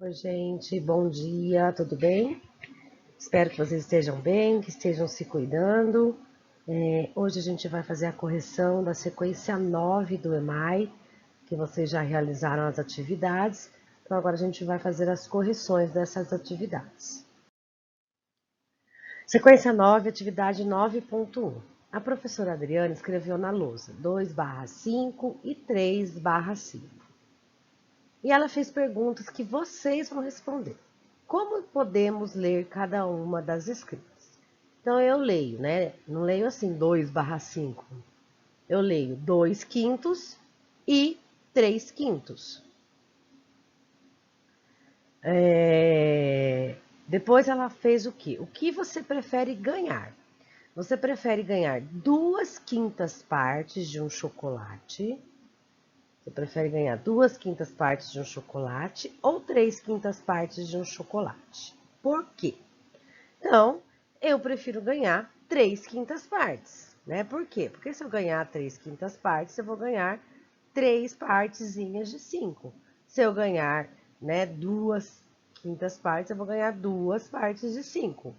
Oi, gente, bom dia, tudo bem? Espero que vocês estejam bem, que estejam se cuidando. Hoje a gente vai fazer a correção da sequência 9 do EMAI, que vocês já realizaram as atividades. Então, agora a gente vai fazer as correções dessas atividades. Sequência 9, atividade 9.1. A professora Adriana escreveu na lousa 2/5 e 3/5. E ela fez perguntas que vocês vão responder. Como podemos ler cada uma das escritas? Então, eu leio, né? Não leio assim 2/5. Eu leio 2/5 e 3/5. Depois ela fez o quê? O que você prefere ganhar? Você prefere ganhar 2/5 partes de um chocolate? Você prefere ganhar 2/5 partes de um chocolate ou 3/5 partes de um chocolate? Por quê? Então, eu prefiro ganhar 3/5 partes, né? Por quê? Porque se eu ganhar 3/5 partes, eu vou ganhar 3 partezinhas de 5. Se eu ganhar, né, 2/5 partes, eu vou ganhar 2 partes de 5.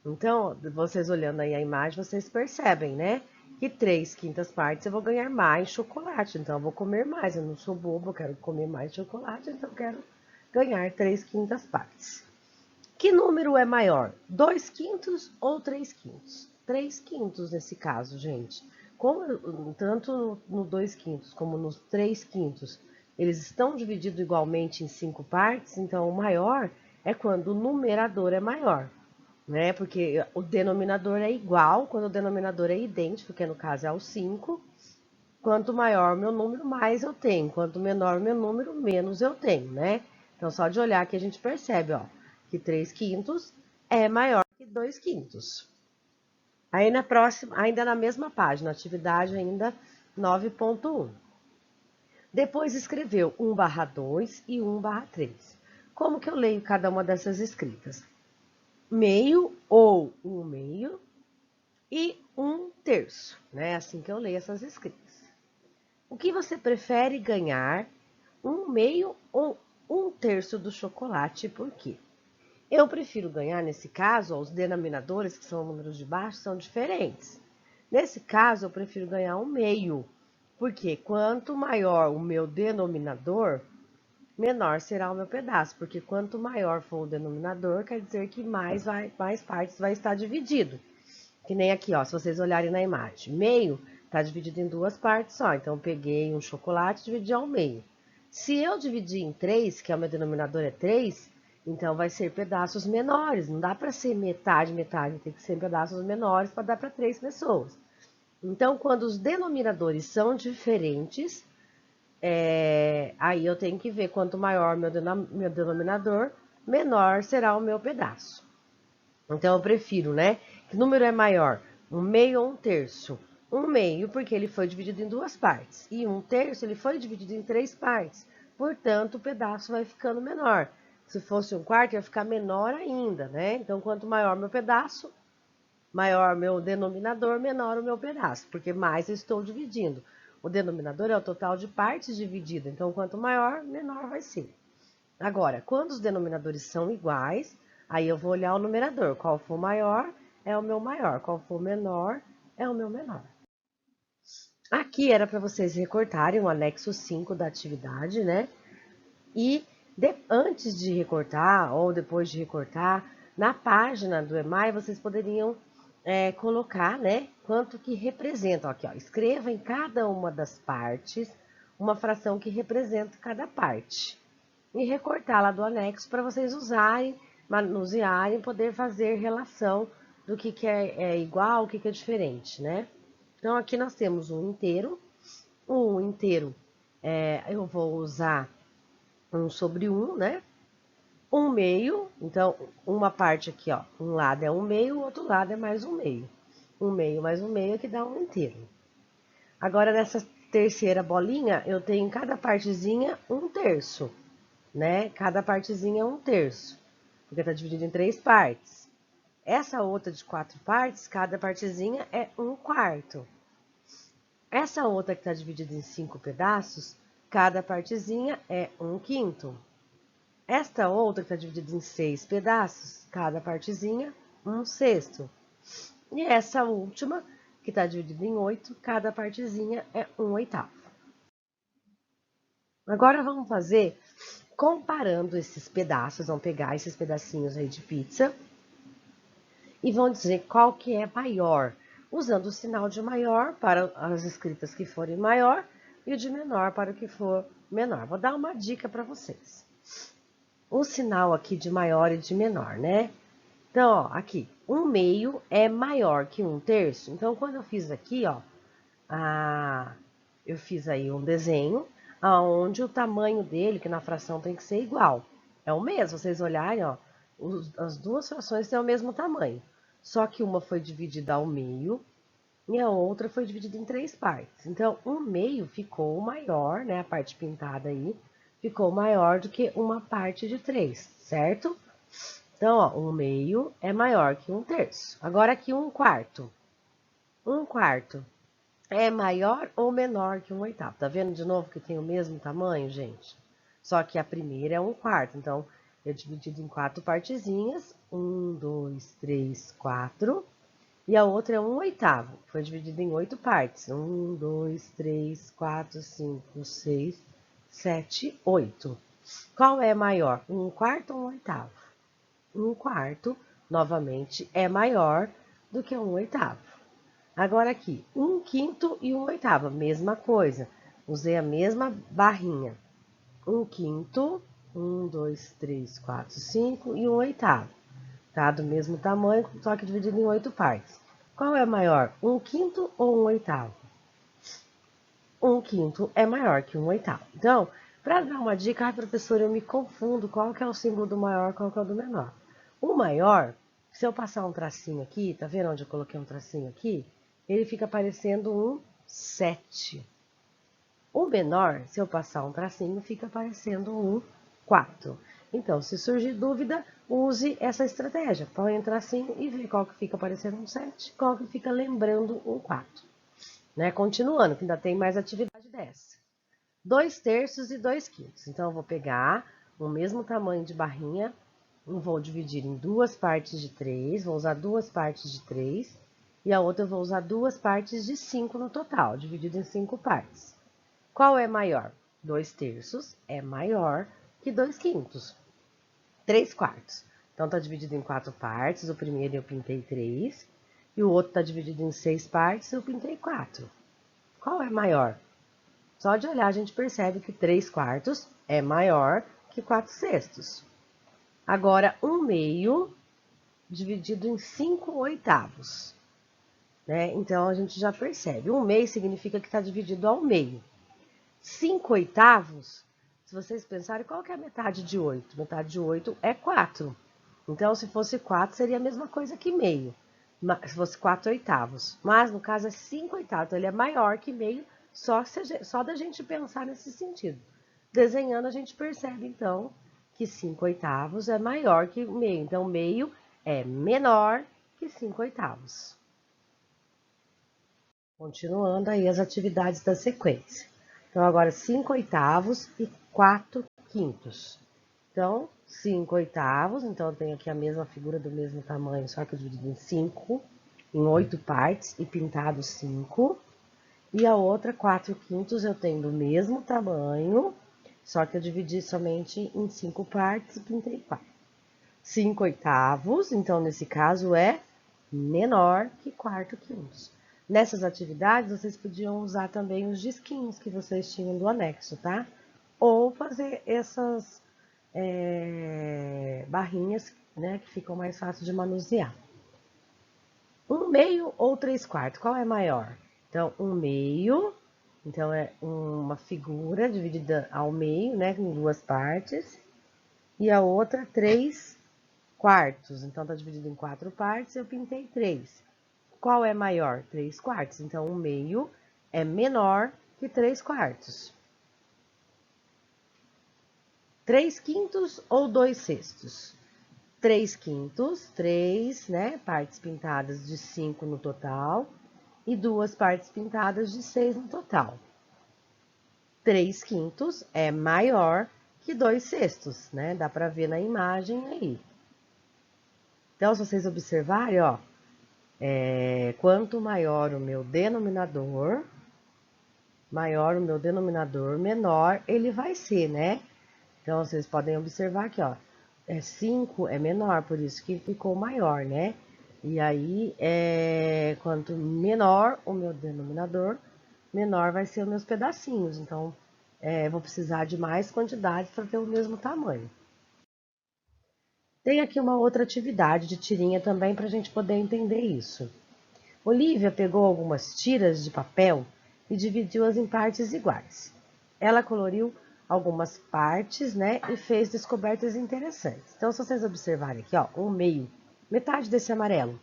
Então, vocês olhando aí a imagem, vocês percebem, né? Que 3/5 partes eu vou ganhar mais chocolate. Então, eu vou comer mais. Eu não sou bobo, eu quero comer mais chocolate, então eu quero ganhar 3/5 partes. Que número é maior? 2/5 ou 3/5? 3/5 nesse caso, gente. Como tanto no 2/5 como nos 3/5, eles estão divididos igualmente em 5 partes, então o maior é quando o numerador é maior, né? Porque o denominador é igual quando o denominador é idêntico, que no caso é o 5. Quanto maior o meu número, mais eu tenho. Quanto menor o meu número, menos eu tenho, né? Então, só de olhar aqui a gente percebe, ó, que 3/5 é maior que 2/5. Aí na próxima, ainda na mesma página, atividade ainda 9.1. Depois escreveu 1/2 e 1/3. Como que eu leio cada uma dessas escritas? Meio ou 1/2 e 1/3, né? Assim que eu leio essas escritas. O que você prefere ganhar? 1/2 ou 1/3 do chocolate? Por quê? Eu prefiro ganhar, nesse caso, ó, os denominadores, que são números de baixo, são diferentes. Nesse caso, eu prefiro ganhar 1/2, porque quanto maior o meu denominador, menor será o meu pedaço, porque quanto maior for o denominador, quer dizer que mais partes vai estar dividido. Que nem aqui, ó, se vocês olharem na imagem, meio está dividido em 2 partes só. Então, eu peguei um chocolate e dividi ao meio. Se eu dividir em 3, que é o meu denominador é 3, então vai ser pedaços menores. Não dá para ser metade, metade. Tem que ser pedaços menores para dar para 3 pessoas. Então, quando os denominadores são diferentes, aí eu tenho que ver quanto maior meu denominador, menor será o meu pedaço. Então, eu prefiro, né? Que número é maior? 1/2 ou 1/3? 1/2 porque ele foi dividido em 2 partes. E 1/3 ele foi dividido em 3 partes. Portanto, o pedaço vai ficando menor. Se fosse 1/4, ia ficar menor ainda, né? Então, quanto maior meu pedaço, maior meu denominador, menor o meu pedaço. Porque mais eu estou dividindo. O denominador é o total de partes dividido. Então, quanto maior, menor vai ser. Agora, quando os denominadores são iguais, aí eu vou olhar o numerador. Qual for maior, é o meu maior. Qual for menor, é o meu menor. Aqui era para vocês recortarem o anexo 5 da atividade, né? E antes de recortar, ou depois de recortar, na página do EMAI, vocês poderiam colocar, né? Quanto que representa. Aqui, ó, escreva em cada uma das partes uma fração que representa cada parte e recortar lá do anexo para vocês usarem, manusearem, poder fazer relação do que é igual, o que é diferente, né? Então, aqui nós temos um inteiro. Um inteiro, eu vou usar 1/1, né? 1/2, então, uma parte aqui, ó, um lado é 1/2, o outro lado é mais 1/2. 1/2 mais 1/2 que dá um inteiro. Agora, nessa terceira bolinha, eu tenho em cada partezinha 1/3. Né? Cada partezinha é 1/3, porque está dividido em 3 partes. Essa outra de 4 partes, cada partezinha é 1/4. Essa outra que está dividida em 5 pedaços, cada partezinha é 1/5. Esta outra que está dividida em 6 pedaços, cada partezinha, 1/6. E essa última, que está dividida em 8, cada partezinha é 1/8. Agora vamos fazer comparando esses pedaços, vamos pegar esses pedacinhos aí de pizza e vão dizer qual que é maior, usando o sinal de maior para as escritas que forem maior e o de menor para o que for menor. Vou dar uma dica para vocês. O sinal aqui de maior e de menor, né? Então, ó, aqui, 1/2 é maior que 1/3. Então, quando eu fiz aqui, ó, eu fiz aí um desenho aonde o tamanho dele, que na fração tem que ser igual. É o mesmo, vocês olharem, ó, as duas frações têm o mesmo tamanho. Só que uma foi dividida ao meio e a outra foi dividida em 3 partes. Então, 1/2 ficou maior, né, a parte pintada aí, ficou maior do que uma parte de 3, certo? Então, ó, 1/2 é maior que 1/3. Agora aqui 1/4. 1/4 é maior ou menor que 1/8? Tá vendo de novo que tem o mesmo tamanho, gente? Só que a primeira é 1/4. Então, eu dividido em 4 partezinhas. 1, 2, 3, 4. E a outra é 1/8. Foi dividida em 8 partes. 1, 2, 3, 4, 5, 6, 7, 8. Qual é maior? 1/4 ou 1/8? 1/4, novamente, é maior do que 1/8. Agora aqui, 1/5 e 1/8, mesma coisa. Usei a mesma barrinha. 1/5, 1, 2, 3, 4, 5 e 1/8. Tá? Do mesmo tamanho, só que dividido em 8 partes. Qual é maior, 1/5 ou 1/8? 1/5 é maior que 1/8. Então, para dar uma dica, professora, eu me confundo qual que é o símbolo do maior, qual que é o do menor. O maior, se eu passar um tracinho aqui, tá vendo onde eu coloquei um tracinho aqui? Ele fica parecendo um 7. O menor, se eu passar um tracinho, fica parecendo um 4. Então, se surgir dúvida, use essa estratégia. Põe um tracinho e vê qual que fica parecendo um 7, qual que fica lembrando um 4. Né? Continuando, que ainda tem mais atividade dessa. 2/3 e 2/5. Então, eu vou pegar o mesmo tamanho de barrinha, vou dividir em 2 partes de 3, vou usar 2 partes de 3, e a outra eu vou usar 2 partes de 5 no total, dividido em 5 partes. Qual é maior? 2/3 é maior que 2/5. 3/4. Então, está dividido em 4 partes, o primeiro eu pintei 3, e o outro está dividido em 6 partes, eu pintei 4. Qual é maior? Só de olhar a gente percebe que 3/4 é maior que 4/6. Agora, 1/2 dividido em 5/8. Né? Então, a gente já percebe. 1/2 significa que está dividido ao meio. 5/8, se vocês pensarem, qual que é a metade de 8? Metade de 8 é 4. Então, se fosse 4, seria a mesma coisa que meio. Se fosse 4/8. Mas, no caso, é 5/8. Então, ele é maior que meio, só da gente pensar nesse sentido. Desenhando, a gente percebe, então, que 5/8 é maior que meio. Então, meio é menor que 5/8. Continuando aí as atividades da sequência. Então, agora 5/8 e 4/5. Então, 5/8, então eu tenho aqui a mesma figura do mesmo tamanho, só que eu dividi em 5, em 8 partes e pintado 5. E a outra, 4/5, eu tenho do mesmo tamanho, só que eu dividi somente em 5 partes e pintei 4. 5/8, então nesse caso é menor que 4/5. Nessas atividades, vocês podiam usar também os disquinhos que vocês tinham do anexo, tá? Ou fazer essas barrinhas, né, que ficam mais fáceis de manusear. 1/2 ou 3/4, qual é maior? Então, 1/2, então é uma figura dividida ao meio, né, em 2 partes, e a outra 3/4, então tá dividido em 4 partes, eu pintei 3. Qual é maior? 3/4, então 1/2 é menor que 3/4. 3/5 ou 2/6? 3/5, 3, né, partes pintadas de 5 no total, e 2 partes pintadas de 6 no total. 3/5 é maior que 2/6, né? Dá para ver na imagem aí. Então, se vocês observarem, ó, quanto maior o meu denominador, menor ele vai ser, né? Então, vocês podem observar aqui, ó, 5 é menor, por isso que ficou maior, né? E aí, quanto menor o meu denominador, menor vai ser os meus pedacinhos. Então, vou precisar de mais quantidade para ter o mesmo tamanho. Tem aqui uma outra atividade de tirinha também para a gente poder entender isso. Olivia pegou algumas tiras de papel e dividiu-as em partes iguais. Ela coloriu algumas partes, né, e fez descobertas interessantes. Então, se vocês observarem aqui, ó, um meio, metade desse amarelo.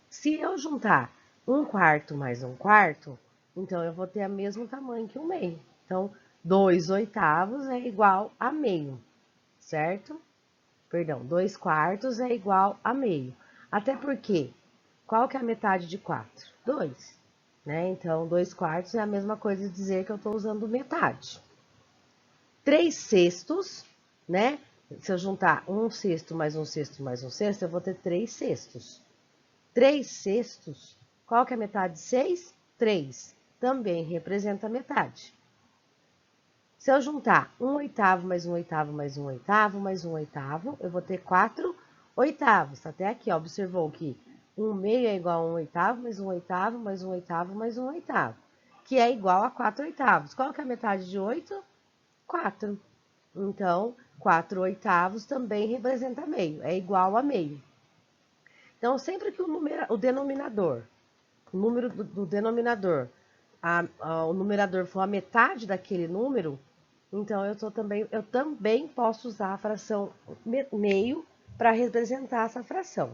Se eu juntar 1/4 mais 1/4, então eu vou ter o mesmo tamanho que o meio. Então, 2/8 é igual a meio, certo? Perdão, 2/4 é igual a meio. Até porque, qual que é a metade de 4? 2, né? Então, 2/4 é a mesma coisa de dizer que eu estou usando metade. 3/6, né? Se eu juntar 1/6 mais 1/6 mais 1/6, eu vou ter 3/6. 3/6, qual que é a metade de 6? 3. Também representa a metade. Se eu juntar 1/8 mais 1/8 mais 1/8 mais 1/8, eu vou ter 4/8. Até aqui, ó, observou que 1/2 é igual a 1/8 mais 1/8 mais 1/8 mais 1/8, que é igual a 4/8. Qual que é a metade de 8? 4. Então, 4/8 também representa meio, é igual a meio. Então, sempre que o denominador, o número do denominador, o numerador for a metade daquele número, então eu também posso usar a fração meio para representar essa fração.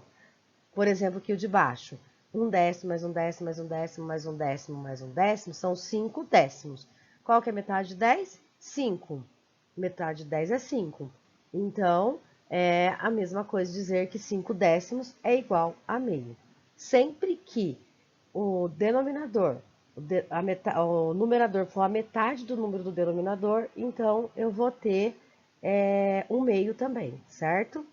Por exemplo, aqui o de baixo, 1/10 mais 1/10 mais 1/10 mais 1/10 mais 1/10 são 5/10. Qual que é metade de 10? 5. Metade de 10 é 5. Então, é a mesma coisa dizer que 5/10 é igual a meio. Sempre que o denominador, o numerador for a metade do número do denominador, então eu vou ter um meio também, certo?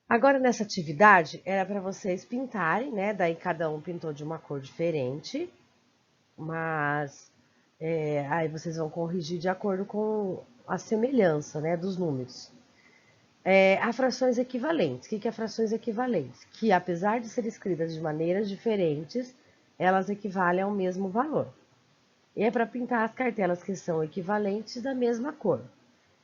Agora, nessa atividade, era para vocês pintarem, né? Daí cada um pintou de uma cor diferente, mas aí vocês vão corrigir de acordo com a semelhança, né, dos números. Há frações equivalentes. O que é frações equivalentes? Que, apesar de serem escritas de maneiras diferentes, elas equivalem ao mesmo valor. E é para pintar as cartelas que são equivalentes da mesma cor.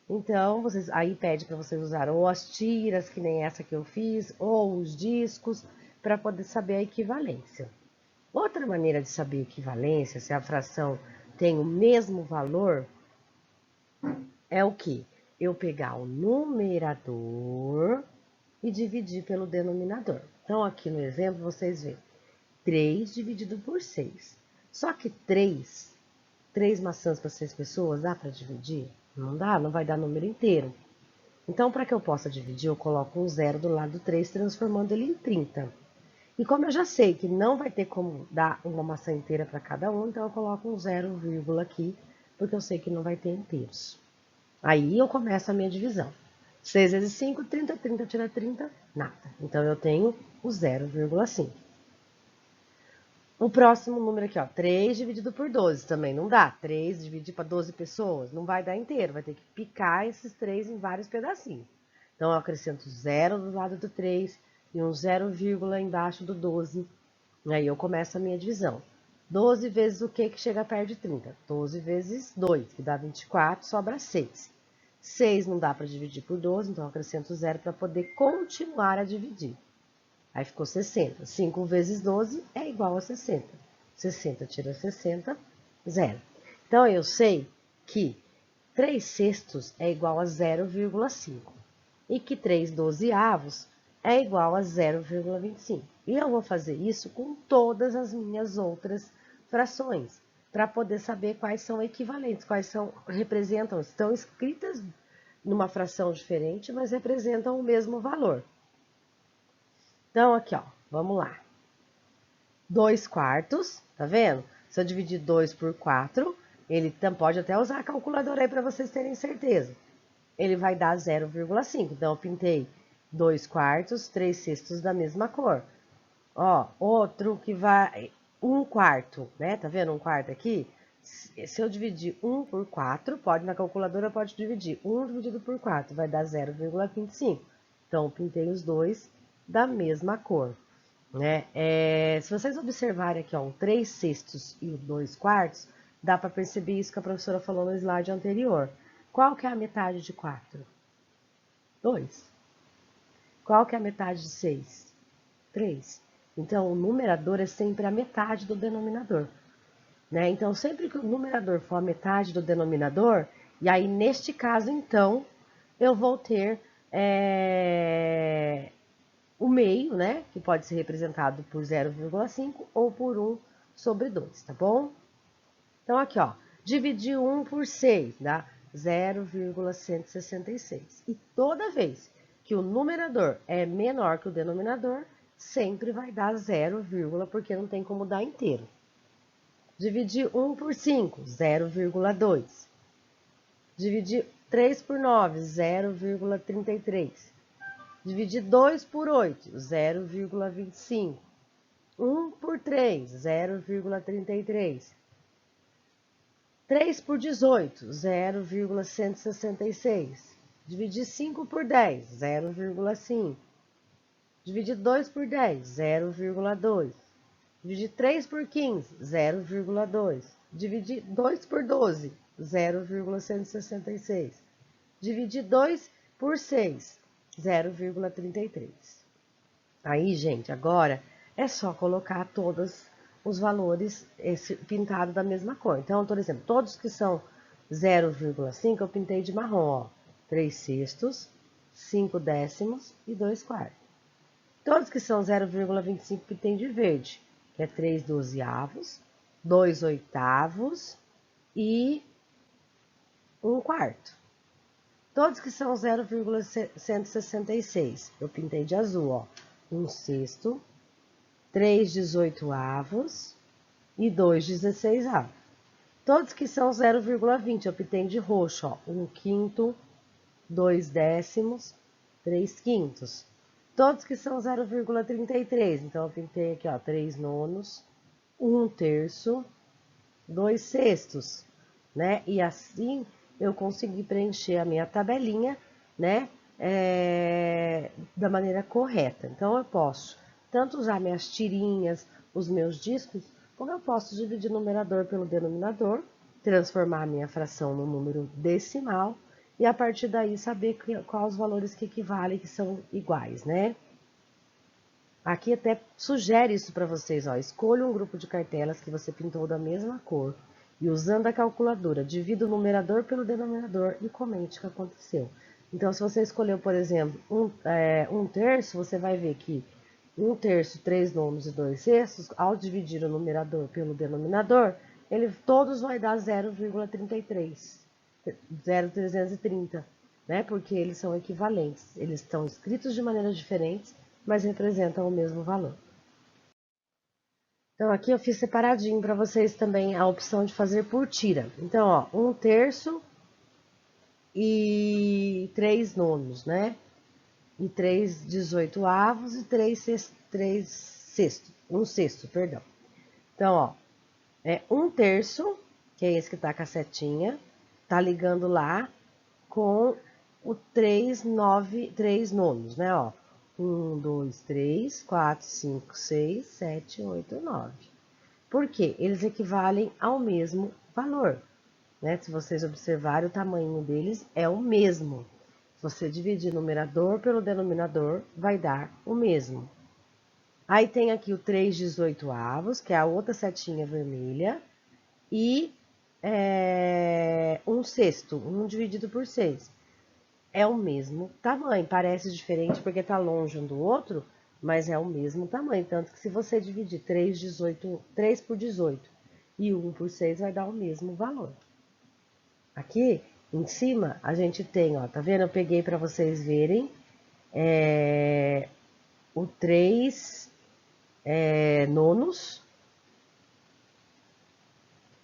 Então, aí pede para vocês usar ou as tiras, que nem essa que eu fiz, ou os discos, para poder saber a equivalência. Outra maneira de saber a equivalência, se a fração tem o mesmo valor, é o que? Eu pegar o numerador e dividir pelo denominador. Então, aqui no exemplo, vocês veem 3 dividido por 6. Só que 3 maçãs para 6 pessoas, dá para dividir? Não dá, não vai dar número inteiro. Então, para que eu possa dividir, eu coloco um zero do lado do 3, transformando ele em 30. E como eu já sei que não vai ter como dar uma maçã inteira para cada um, então eu coloco um 0, aqui, porque eu sei que não vai ter inteiros. Aí eu começo a minha divisão. 6 vezes 5, 30, 30 tira 30, nada. Então, eu tenho o 0,5. O próximo número aqui, ó, 3 dividido por 12, também não dá. 3 dividir para 12 pessoas, não vai dar inteiro, vai ter que picar esses 3 em vários pedacinhos. Então, eu acrescento 0 do lado do 3 e um 0, embaixo do 12. Aí eu começo a minha divisão. 12 vezes o que chega perto de 30? 12 vezes 2, que dá 24, sobra 6. 6 não dá para dividir por 12, então eu acrescento 0 para poder continuar a dividir. Aí ficou 60. 5 vezes 12 é igual a 60. 60 tira 60, 0. Então, eu sei que 3/6 é igual a 0,5 e que 3/12 é igual a 0,25. E eu vou fazer isso com todas as minhas outras frações, para poder saber quais são equivalentes, representam, estão escritas numa fração diferente, mas representam o mesmo valor. Então, aqui, ó, vamos lá. 2/4, tá vendo? Se eu dividir 2 por 4, Ele pode até usar a calculadora aí para vocês terem certeza. Ele vai dar 0,5. Então, eu pintei 2 quartos, 3 sextos da mesma cor. Ó, outro que vai 1 quarto, né? Tá vendo 1 quarto aqui? Se eu dividir 1 por 4, pode na calculadora, pode dividir. 1 dividido por 4 vai dar 0,25. Então, eu pintei os dois da mesma cor, né? Se vocês observarem aqui, ó, o 3 sextos e o 2 quartos, dá para perceber isso que a professora falou no slide anterior. Qual que é a metade de 4? 2. Qual que é a metade de 6? 3. Então, o numerador é sempre a metade do denominador, né? Então, sempre que o numerador for a metade do denominador, e aí, neste caso, então, eu vou ter o meio, né? Que pode ser representado por 0,5 ou por 1 sobre 2, tá bom? Então, aqui, ó, dividir 1 por 6 dá 0,166. E toda vez que o numerador é menor que o denominador, sempre vai dar 0, porque não tem como dar inteiro. Dividir 1 por 5, 0,2. Dividir 3 por 9, 0,33. Dividir 2 por 8, 0,25. 1 por 3, 0,33. 3 por 18, 0,166. Dividir 5 por 10, 0,5. Dividir 2 por 10, 0,2. Dividir 3 por 15, 0,2. Dividir 2 por 12, 0,166. Dividir 2 por 6, 0,33. Aí, gente, agora é só colocar todos os valores pintado da mesma cor. Então, por exemplo, todos que são 0,5 eu pintei de marrom, ó. 3 sextos, 5 décimos e 2 quartos. Todos que são 0,25 pintei de verde, que é 3 dozeavos, 2 oitavos e 1 quarto. Todos que são 0,166 eu pintei de azul, ó. 1 sexto, 3 dezoitoavos e 2 dezesseisavos. Todos que são 0,20 eu pintei de roxo, ó. 1 quinto, 2 décimos, 3 quintos. Todos que são 0,33, então eu pintei aqui, ó, 3 nonos, 1 terço, 2 sextos, né? E assim eu consegui preencher a minha tabelinha, né? Da maneira correta. Então, eu posso tanto usar minhas tirinhas, os meus discos, como eu posso dividir o numerador pelo denominador, transformar a minha fração no número decimal, e a partir daí saber quais os valores que equivalem, que são iguais, né? Aqui até sugere isso para vocês, ó. Escolha um grupo de cartelas que você pintou da mesma cor e usando a calculadora, divida o numerador pelo denominador e comente o que aconteceu. Então, se você escolheu, por exemplo, um terço, você vai ver que 1 terço, 3 nonos e 2 sextos, ao dividir o numerador pelo denominador, todos vai dar 0,33, 0,330, né? Porque eles são equivalentes, eles estão escritos de maneiras diferentes, mas representam o mesmo valor. Então, aqui eu fiz separadinho para vocês também a opção de fazer por tira. Então, ó, 1 terço e 3 nonos, né? E 3 dezoitoavos e 3 sextos, 1 sexto, perdão. Então, ó, 1 terço, que é esse que tá com a setinha, tá ligando lá com o 3 nonos, né, ó. 1, 2, 3, 4, 5, 6, 7, 8, 9. Por quê? Eles equivalem ao mesmo valor, né? Se vocês observarem, o tamanho deles é o mesmo. Se você dividir o numerador pelo denominador, vai dar o mesmo. Aí tem aqui o 3 dezoitoavos, que é a outra setinha vermelha, e 1 sexto, 1 dividido por 6. É o mesmo tamanho, parece diferente porque está longe um do outro, mas é o mesmo tamanho. Tanto que se você dividir 3 por 18 e 1 por 6, vai dar o mesmo valor. Aqui em cima a gente tem, ó, tá vendo? Eu peguei para vocês verem o 3 nonos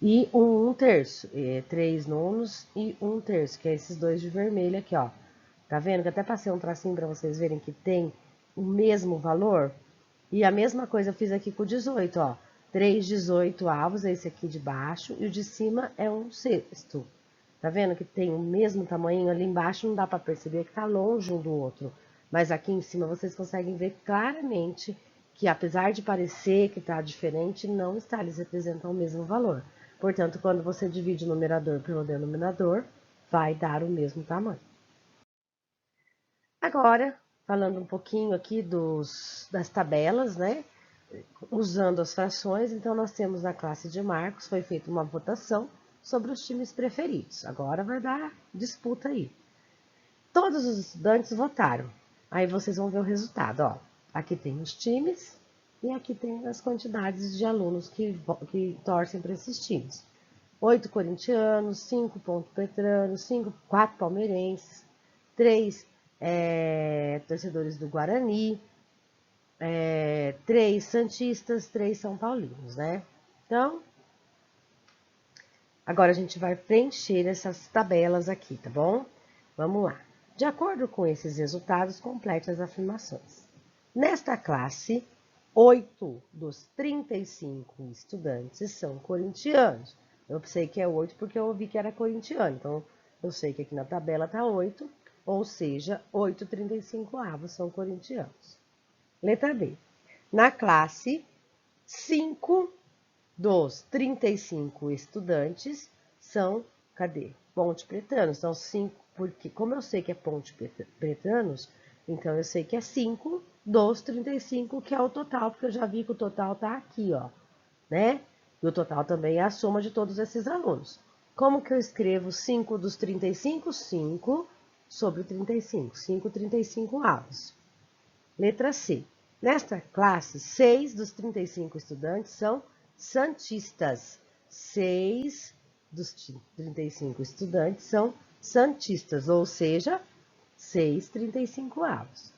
e um terço, 3 nonos e 1/3, que é esses dois de vermelho aqui, ó. Tá vendo que até passei um tracinho para vocês verem que tem o mesmo valor? E a mesma coisa eu fiz aqui com o 18, ó. 3/18, esse aqui de baixo, e o de cima é 1/6. Tá vendo que tem o mesmo tamanho? Ali embaixo não dá para perceber que tá longe um do outro. Mas aqui em cima vocês conseguem ver claramente que apesar de parecer que tá diferente, não está, eles representam o mesmo valor. Portanto, quando você divide o numerador pelo denominador, vai dar o mesmo tamanho. Agora, falando um pouquinho aqui das tabelas, né? Usando as frações, então nós temos na classe de Marcos, foi feita uma votação sobre os times preferidos. Agora vai dar disputa aí. Todos os estudantes votaram. Aí vocês vão ver o resultado, ó. Aqui tem os times e aqui tem as quantidades de alunos que torcem para esses times. 8 corintianos, 5 ponto petranos, 4 palmeirenses, 3 torcedores do Guarani, 3 santistas, 3 são paulinos, né? Então, agora a gente vai preencher essas tabelas aqui, tá bom? Vamos lá. De acordo com esses resultados, complete as afirmações. Nesta classe, 8 dos 35 estudantes são corintianos. Eu sei que é 8 porque eu ouvi que era corintiano. Então, eu sei que aqui na tabela tá 8, ou seja, 8/35 são corintianos. Letra B. Na classe, 5 dos 35 estudantes são, cadê? Ponte Pretanos. Então, 5, porque como eu sei que é Ponte Pretanos, então eu sei que é 5 dos 35, que é o total, porque eu já vi que o total tá aqui, ó, né? E o total também é a soma de todos esses alunos. Como que eu escrevo 5 dos 35? 5 sobre 35. 5/35. Letra C. Nesta classe, 6 dos 35 estudantes são santistas. 6 dos 35 estudantes são santistas, ou seja, 6/35.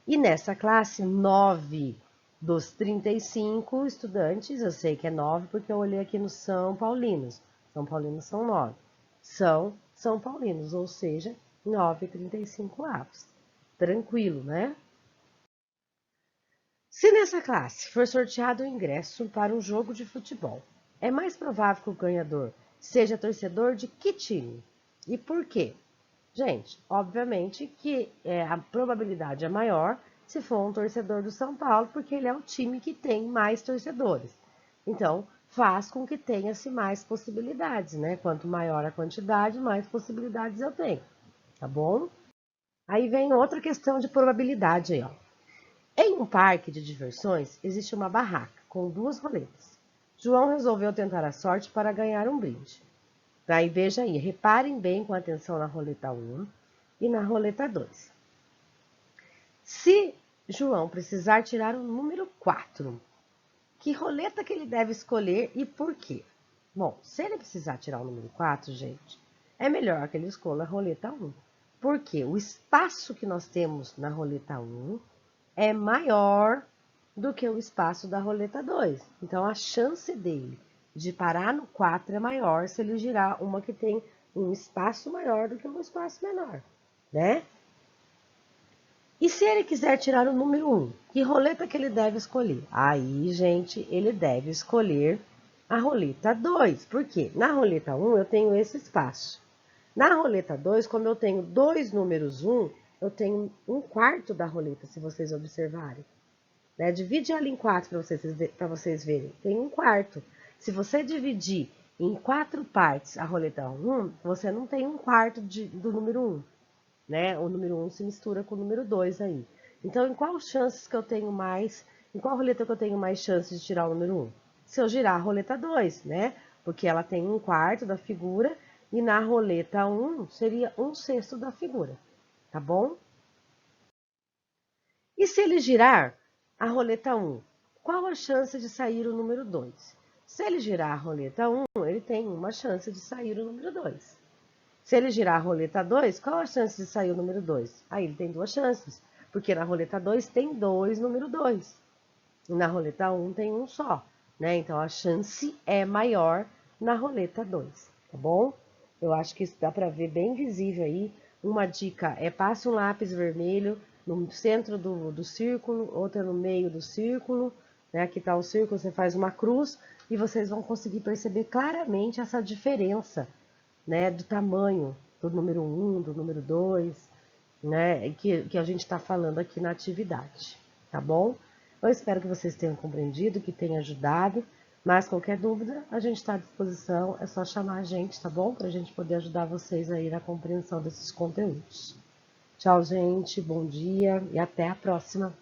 E nessa classe, 9 dos 35 estudantes, eu sei que é 9 porque eu olhei aqui no São Paulinos. São Paulinos são 9. São São Paulinos, ou seja, 9/35. Tranquilo, né? Se nessa classe for sorteado o ingresso para um jogo de futebol, é mais provável que o ganhador seja torcedor de que time? E por quê? Gente, obviamente que a probabilidade é maior se for um torcedor do São Paulo, porque ele é o time que tem mais torcedores. Então, faz com que tenha-se mais possibilidades, né? Quanto maior a quantidade, mais possibilidades eu tenho, tá bom? Aí vem outra questão de probabilidade aí, ó. Em um parque de diversões, existe uma barraca com 2 roletas. João resolveu tentar a sorte para ganhar um brinde. Daí, veja aí, reparem bem com atenção na roleta 1 e na roleta 2. Se João precisar tirar o número 4, que roleta que ele deve escolher e por quê? Bom, se ele precisar tirar o número 4, gente, é melhor que ele escolha a roleta 1. Porque o espaço que nós temos na roleta 1 é maior do que o espaço da roleta 2. Então, a chance dele de parar no 4 é maior se ele girar uma que tem um espaço maior do que um espaço menor, né? E se ele quiser tirar o número 1, que roleta que ele deve escolher? Aí, gente, ele deve escolher a roleta 2. Por quê? Na roleta 1 eu tenho esse espaço. Na roleta 2, como eu tenho dois números 1, eu tenho 1/4 da roleta, se vocês observarem. Né? Divide ela em 4 para vocês verem. Tem 1/4. Se você dividir em 4 partes a roleta 1, você não tem 1/4 do número 1. Né? O número 1 se mistura com o número 2 aí. Então, em qual chances que eu tenho mais, em qual roleta que eu tenho mais chances de tirar o número 1? Se eu girar a roleta 2, né? Porque ela tem 1/4 da figura e na roleta 1 seria 1/6 da figura, tá bom? E se ele girar a roleta 1, qual a chance de sair o número 2? Se ele girar a roleta 1, ele tem uma chance de sair o número 2. Se ele girar a roleta 2, qual a chance de sair o número 2? Aí ele tem 2 chances, porque na roleta 2 tem 2 número 2. E na roleta 1 tem um só, né? Então a chance é maior na roleta 2, tá bom? Eu acho que isso dá para ver bem visível aí. Uma dica é passe um lápis vermelho no centro do círculo, outra no meio do círculo, né? Aqui tá o círculo, você faz uma cruz e vocês vão conseguir perceber claramente essa diferença, né? Do tamanho do número 1, do número 2, né? Que a gente está falando aqui na atividade, tá bom? Eu espero que vocês tenham compreendido, que tenha ajudado. Mas qualquer dúvida, a gente está à disposição, é só chamar a gente, tá bom? Para a gente poder ajudar vocês aí na compreensão desses conteúdos. Tchau, gente, bom dia e até a próxima.